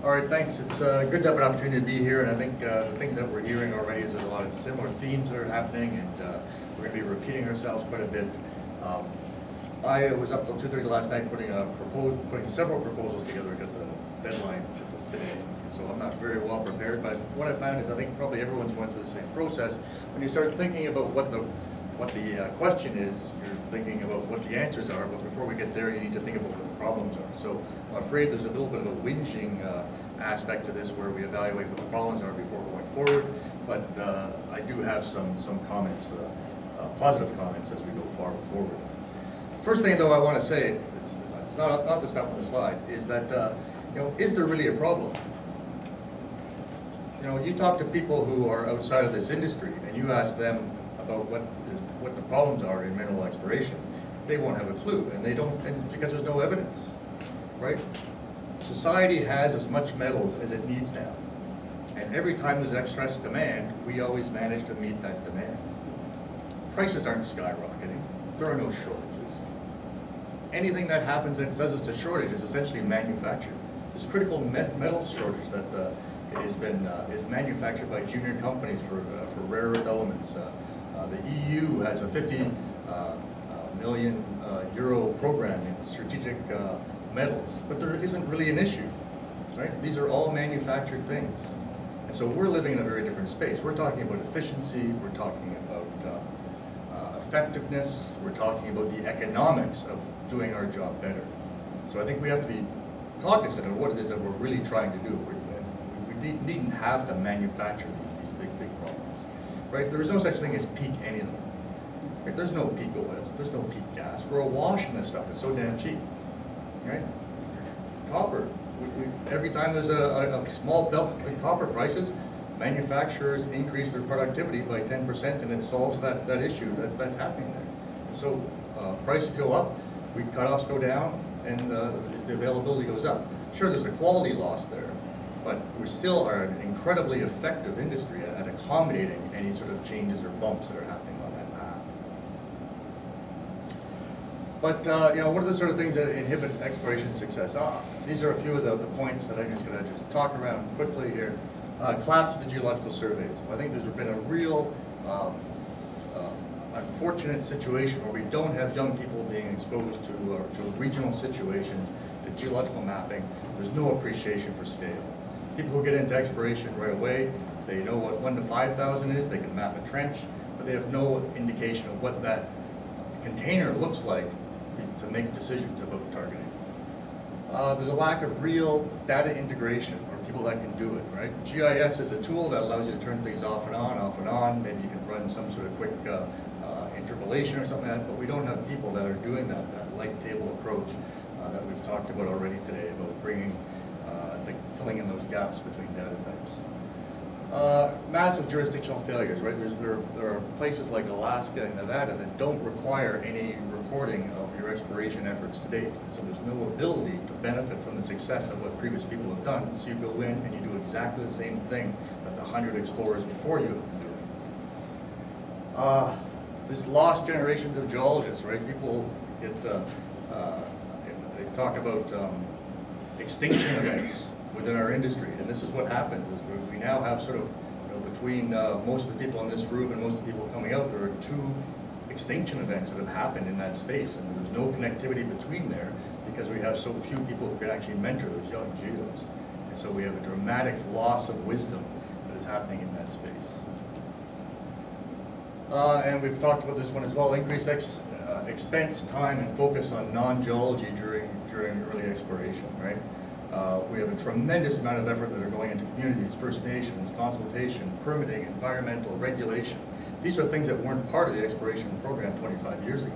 All right, thanks. It's good to have an opportunity to be here, and I think the thing that we're hearing already is there's a lot of similar themes that are happening, and we're going to be repeating ourselves quite a bit. I was up till 2:30 last night putting several proposals together because the deadline was today. So I'm not very well prepared, but what I found is I think probably everyone's going through the same process. When you start thinking about what the question is, you're thinking about what the answers are, but before we get there, you need to think about what the problems are. So I'm afraid there's a little bit of a whinging aspect to this where we evaluate what the problems are before going forward, but I do have some comments, positive comments as we go forward. First thing though I want to say, it's not the stuff on the slide, is that, is there really a problem? You talk to people who are outside of this industry and you ask them about what the problems are in mineral exploration, they won't have a clue, and they don't, and because there's no evidence, right? Society has as much metals as it needs now, and every time there's excess demand, we always manage to meet that demand. Prices aren't skyrocketing, there are no shortages. Anything that happens that says it's a shortage is essentially manufactured. This critical metals shortage that is manufactured by junior companies for rare earth elements. The EU has a 50 million euro program in strategic metals, but there isn't really an issue, right? These are all manufactured things. And so we're living in a very different space. We're talking about efficiency, we're talking about effectiveness, we're talking about the economics of doing our job better. So I think we have to be cognizant of what it is that we're really trying to do. We needn't have to manufacture these big problems, right? There is no such thing as peak anything. Right? There's no peak oil, there's no peak gas. We're awash in this stuff, it's so damn cheap, right? Copper, every time there's a small bump in copper prices, manufacturers increase their productivity by 10% and it solves that issue that's happening there. And so prices go up, cutoffs go down, and the availability goes up. Sure, there's a quality loss there, but we still are an incredibly effective industry at accommodating any sort of changes or bumps that are happening on that path. But what are the sort of things that inhibit exploration success? These are a few of the points that I'm just going to talk around quickly here. Collapse of the geological surveys. I think there's been a real unfortunate situation where we don't have young people being exposed to regional situations, to geological mapping. There's no appreciation for scale. People who get into exploration right away, they know what 1 to 5,000 is, they can map a trench, but they have no indication of what that container looks like to make decisions about targeting. There's a lack of real data integration, or people that can do it, right? GIS is a tool that allows you to turn things off and on. Maybe you can run some sort of quick interpolation or something like that, but we don't have people that are doing that light table approach that we've talked about already today, about bringing, filling in those gaps between data types. Massive jurisdictional failures, right? There are places like Alaska and Nevada that don't require any reporting of your exploration efforts to date. So there's no ability to benefit from the success of what previous people have done. So you go in and you do exactly the same thing that the 100 explorers before you have been doing. This lost generations of geologists, right? People get, they talk about extinction events within our industry, and this is what happens, is we now have sort of, between most of the people in this room and most of the people coming out, there are 2 extinction events that have happened in that space, and there's no connectivity between there because we have so few people who can actually mentor those young geos. And so we have a dramatic loss of wisdom that is happening in that space. And we've talked about this one as well, increased expense, time, and focus on non-geology during early exploration, right? We have a tremendous amount of effort that are going into communities, First Nations, consultation, permitting, environmental, regulation. These are things that weren't part of the exploration program 25 years ago.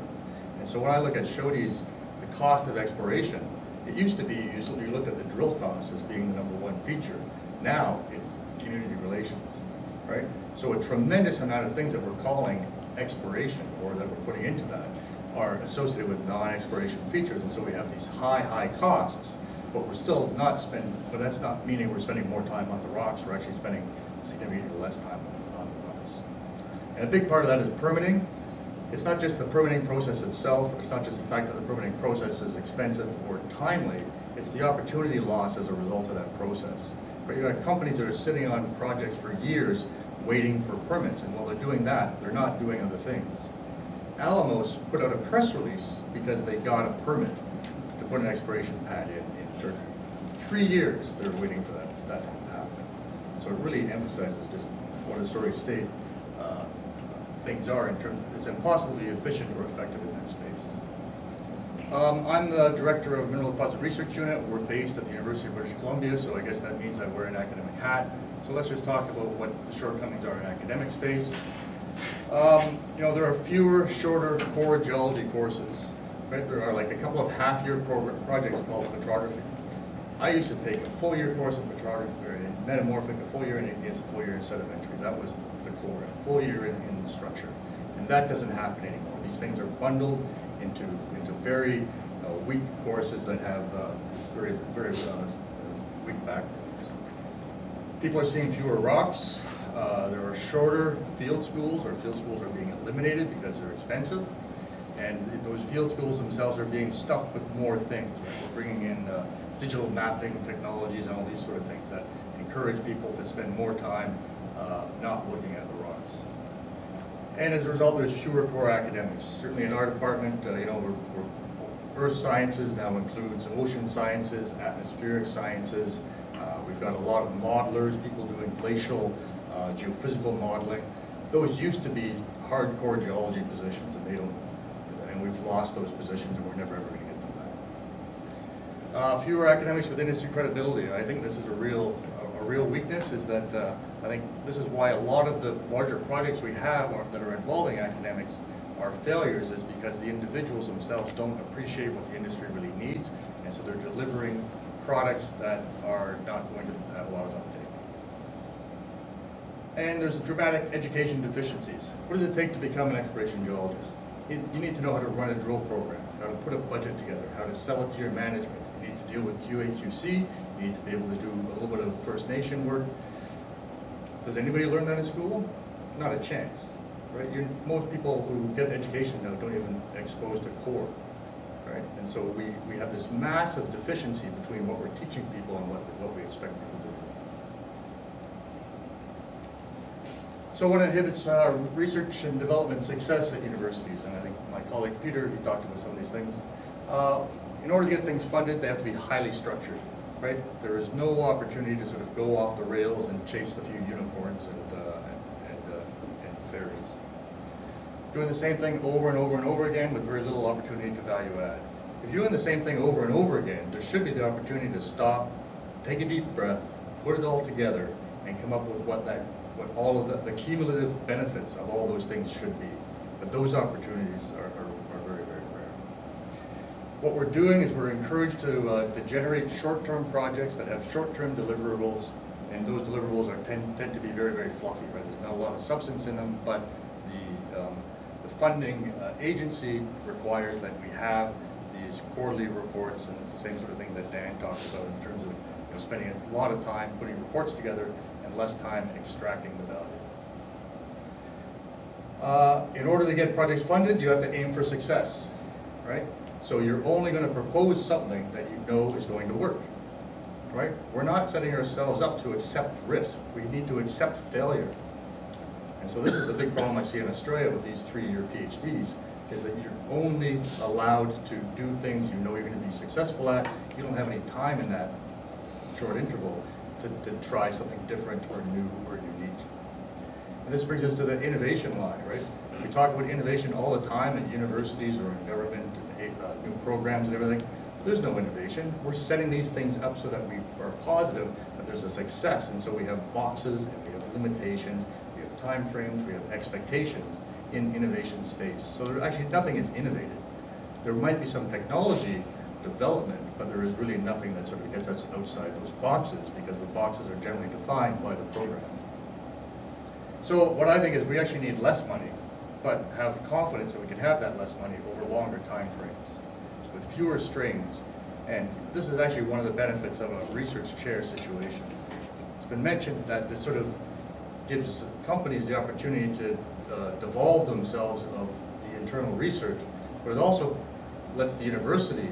And so when I look at Shody's, the cost of exploration, it used to be, you looked at the drill costs as being the #1 feature. Now it's community relations, right? So a tremendous amount of things that we're calling exploration, or that we're putting into that, are associated with non-exploration features. And so we have these high costs, but we're still not spending, but that's not meaning we're spending more time on the rocks. We're actually spending significantly less time on the rocks. And a big part of that is permitting. It's not just the permitting process itself, it's not just the fact that the permitting process is expensive or timely, It's the opportunity loss as a result of that process. But you have companies that are sitting on projects for years waiting for permits, and while they're doing that, they're not doing other things. Alamos put out a press release because they got a permit to put an exploration pad in Turkey. 3 years they're waiting for that to happen. So it really emphasizes just what a sorry state things are in terms. It's impossible to be efficient or effective in that space. I'm the director of Mineral Deposit Research Unit. We're based at the University of British Columbia, so I guess that means I wear an academic hat. So let's just talk about what the shortcomings are in academic space. You know, there are fewer, shorter core geology courses. Right? There are like a couple of half-year projects called petrography. I used to take a full-year course in petrography, or in metamorphic, a full year in igneous, a full year in sedimentary. That was the core, a full year in structure. And that doesn't happen anymore. These things are bundled into very weak courses that have very weak backgrounds. People are seeing fewer rocks. There are shorter field schools, or field schools are being eliminated because they're expensive. And those field schools themselves are being stuffed with more things. Right? We're bringing in digital mapping technologies and all these sort of things that encourage people to spend more time not looking at the rocks. And as a result, there's fewer core academics. Certainly in our department, you know, earth sciences now includes ocean sciences, atmospheric sciences. We've got a lot of modelers, people doing glacial, geophysical modeling. Those used to be hardcore geology positions, and we've lost those positions, and we're never ever going to get them back. Fewer academics with industry credibility. I think this is a real weakness. Is that I think this is why a lot of the larger projects we have that are involving academics are failures, is because the individuals themselves don't appreciate what the industry really needs, and so they're delivering products that are not going to have a lot of uptake. And there's dramatic education deficiencies. What does it take to become an exploration geologist? You need to know how to run a drill program, how to put a budget together, how to sell it to your management. You need to deal with QA/QC. You need to be able to do a little bit of First Nation work. Does anybody learn that in school? Not a chance, right? Most people who get education now don't even expose to core, right? And so we have this massive deficiency between what we're teaching people and what we expect people to do. So what inhibits research and development success at universities? And I think my colleague Peter, he talked about some of these things. In order to get things funded, they have to be highly structured, right? There is no opportunity to sort of go off the rails and chase a few unicorns and fairies. Doing the same thing over and over and over again with very little opportunity to value add. If you're doing the same thing over and over again, there should be the opportunity to stop, take a deep breath, put it all together, and come up with what all of the cumulative benefits of all those things should be. But those opportunities are very, very rare. What we're doing is we're encouraged to generate short-term projects that have short-term deliverables, and those deliverables tend to be very, very fluffy, right? There's not a lot of substance in them, but the funding agency requires that we have these quarterly reports, and it's the same sort of thing that Dan talked about in terms of spending a lot of time putting reports together and less time extracting the value. In order to get projects funded, you have to aim for success, right? So you're only going to propose something that you know is going to work, right? We're not setting ourselves up to accept risk. We need to accept failure. And so this is a big problem I see in Australia with these 3-year PhDs, is that you're only allowed to do things you know you're going to be successful at. You don't have any time in that short interval to try something different or new or unique. And this brings us to the innovation line, right? We talk about innovation all the time at universities or in government, new programs and everything. There's no innovation. We're setting these things up so that we are positive that there's a success. And so we have boxes and we have limitations, we have time frames, we have expectations in innovation space. So there actually nothing is innovated. There might be some technology development, but there is really nothing that sort of gets us outside those boxes, because the boxes are generally defined by the program. So what I think is we actually need less money, but have confidence that we can have that less money over longer time frames with fewer strings. And this is actually one of the benefits of a research chair situation. It's been mentioned that this sort of gives companies the opportunity to devolve themselves of the internal research, but it also lets the university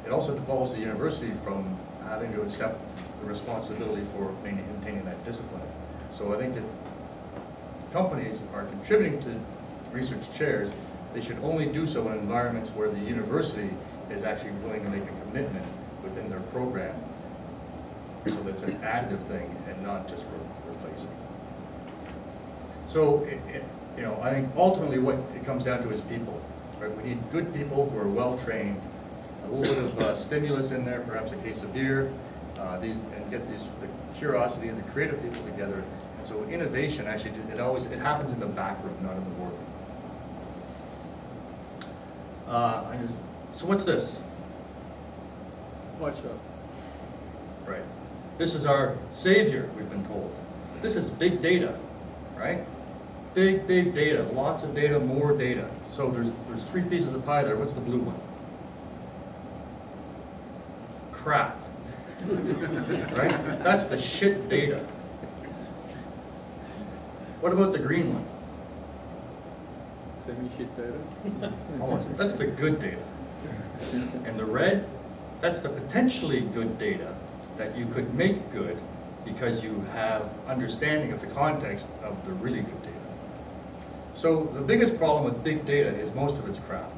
it also devolves the university from having to accept the responsibility for maintaining that discipline. So I think if companies are contributing to research chairs, they should only do so in environments where the university is actually willing to make a commitment within their program. So that's an additive thing and not just replacing. So, you know, I think ultimately what it comes down to is people, right? We need good people who are well-trained, a little bit of stimulus in there, perhaps a case of beer, and get the curiosity and the creative people together. And so innovation actually, it happens in the back room, not in the boardroom. So what's this? Watch out. Right. This is our savior, we've been told. This is big data, right? Big data, lots of data, more data. So there's three pieces of pie there. What's the blue one? Crap. Right? That's the shit data. What about the green one? Semi-shit data. Almost. That's the good data. And the red, that's the potentially good data that you could make good because you have understanding of the context of the really good data. So the biggest problem with big data is most of it's crap.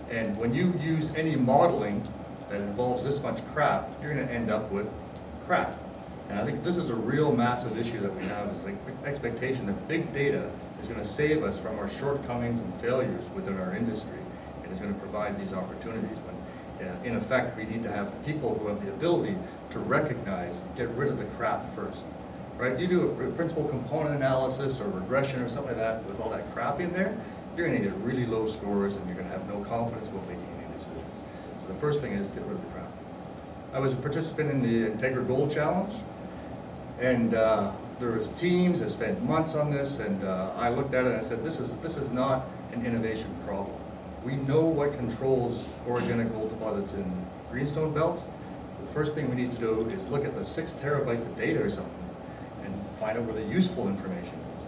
And when you use any modeling that involves this much crap, you're going to end up with crap. And I think this is a real massive issue that we have, is like expectation that big data is going to save us from our shortcomings and failures within our industry, and is going to provide these opportunities when, in effect, we need to have people who have the ability to recognize, get rid of the crap first. Right? You do a principal component analysis or regression or something like that with all that crap in there, you're going to get really low scores and you're going to have no confidence about making any decisions. So the first thing is get rid of the crap. I was a participant in the Integra Gold Challenge, and there was teams that spent months on this, and I looked at it and I said, this is not an innovation problem. We know what controls orogenic gold deposits in greenstone belts. The first thing we need to do is look at the 6 terabytes of data or something and find out where the useful information is.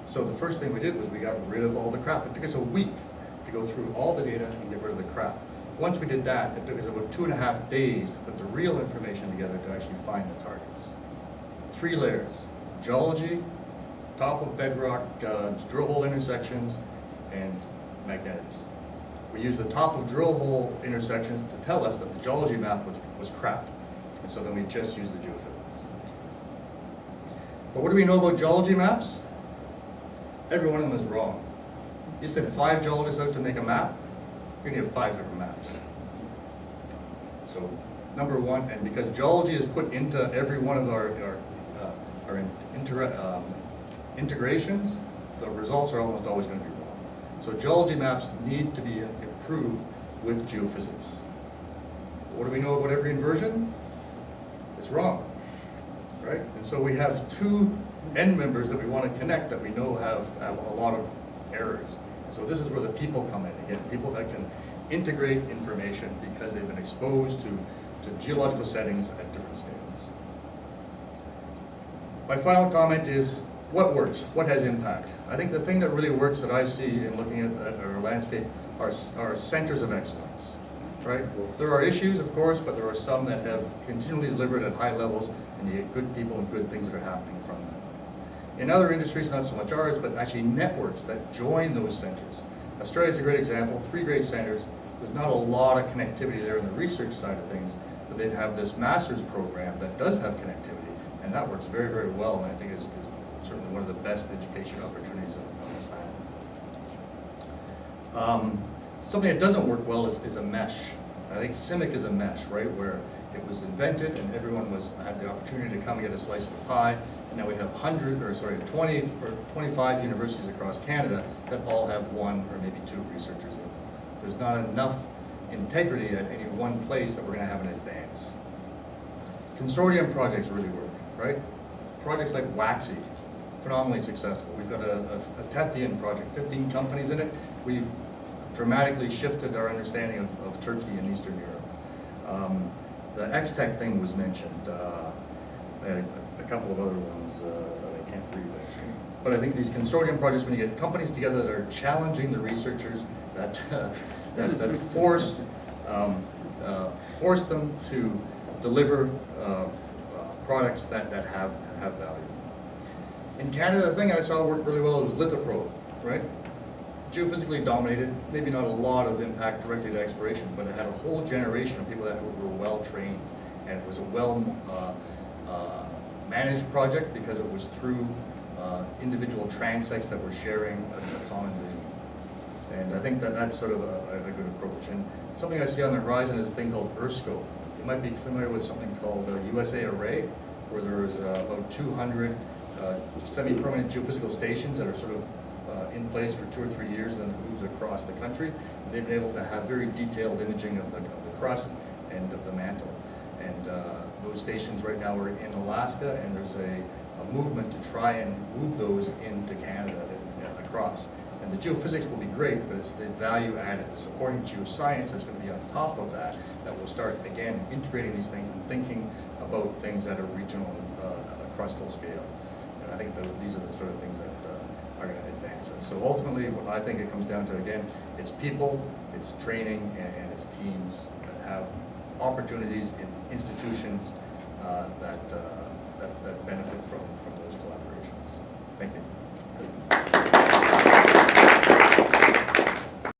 So the first thing we did was we got rid of all the crap. It took us a week to go through all the data and get rid of the crap. Once we did that, it took us about 2.5 days to put the real information together to actually find the targets. 3 layers: geology, top of bedrock, drill hole intersections, and magnetics. We used the top of drill hole intersections to tell us that the geology map was crap. And so then we just used the geophysics. But what do we know about geology maps? Every one of them is wrong. You send 5 geologists out to make a map, you're going to have 5 different maps. So number one, and because geology is put into every one of our integrations, the results are almost always going to be wrong. So geology maps need to be improved with geophysics. What do we know about every inversion? It's wrong, right? And so we have 2 end members that we want to connect that we know have a lot of errors. So this is where the people come in. Again, people that can integrate information because they've been exposed to geological settings at different scales. My final comment is, what works? What has impact? I think the thing that really works that I see in looking at our landscape are centers of excellence, right? There are issues, of course, but there are some that have continually delivered at high levels, and you get good people and good things that are happening from them. In other industries, not so much ours, but actually networks that join those centers. Australia's a great example, 3 great centers. There's not a lot of connectivity there in the research side of things, but they have this master's program that does have connectivity, and that works very, very well, and I think is certainly one of the best education opportunities on the planet. Something that doesn't work well is a mesh. I think CIMIC is a mesh, right, where it was invented and everyone had the opportunity to come and get a slice of the pie, and now we have 20 or 25 universities across Canada that all have 1 or maybe 2 researchers in them. There's not enough integrity at any one place that we're going to have an advance. Consortium projects really work, right? Projects like WAXI, phenomenally successful. We've got a Tethian project, 15 companies in it. We've dramatically shifted our understanding of Turkey and Eastern Europe. The X-Tech thing was mentioned. I had a couple of other ones that I can't read actually. But I think these consortium projects, when you get companies together that are challenging the researchers, that force force them to deliver products that have value. In Canada, the thing I saw work really well was lithoprobe, right? Geophysically dominated, maybe not a lot of impact directly to exploration, but it had a whole generation of people that were well trained, and it was a well managed project because it was through individual transects that were sharing a common vision. And I think that that's sort of a good approach. And something I see on the horizon is a thing called EarthScope. You might be familiar with something called USA Array, where there's about 200 semi-permanent geophysical stations that are sort of in place for 2 or 3 years and moved across the country. And they've been able to have very detailed imaging of the crust and of the mantle. And those stations right now are in Alaska, and there's a movement to try and move those into Canada across. And the geophysics will be great, but it's the value added, the supporting geoscience that's going to be on top of that, that will start, again, integrating these things and thinking about things at a regional, crustal scale. And I think these are the sort of things that are going to advance us. So ultimately, what I think it comes down to, again, it's people, it's training, and it's teams that have opportunities in institutions that benefit from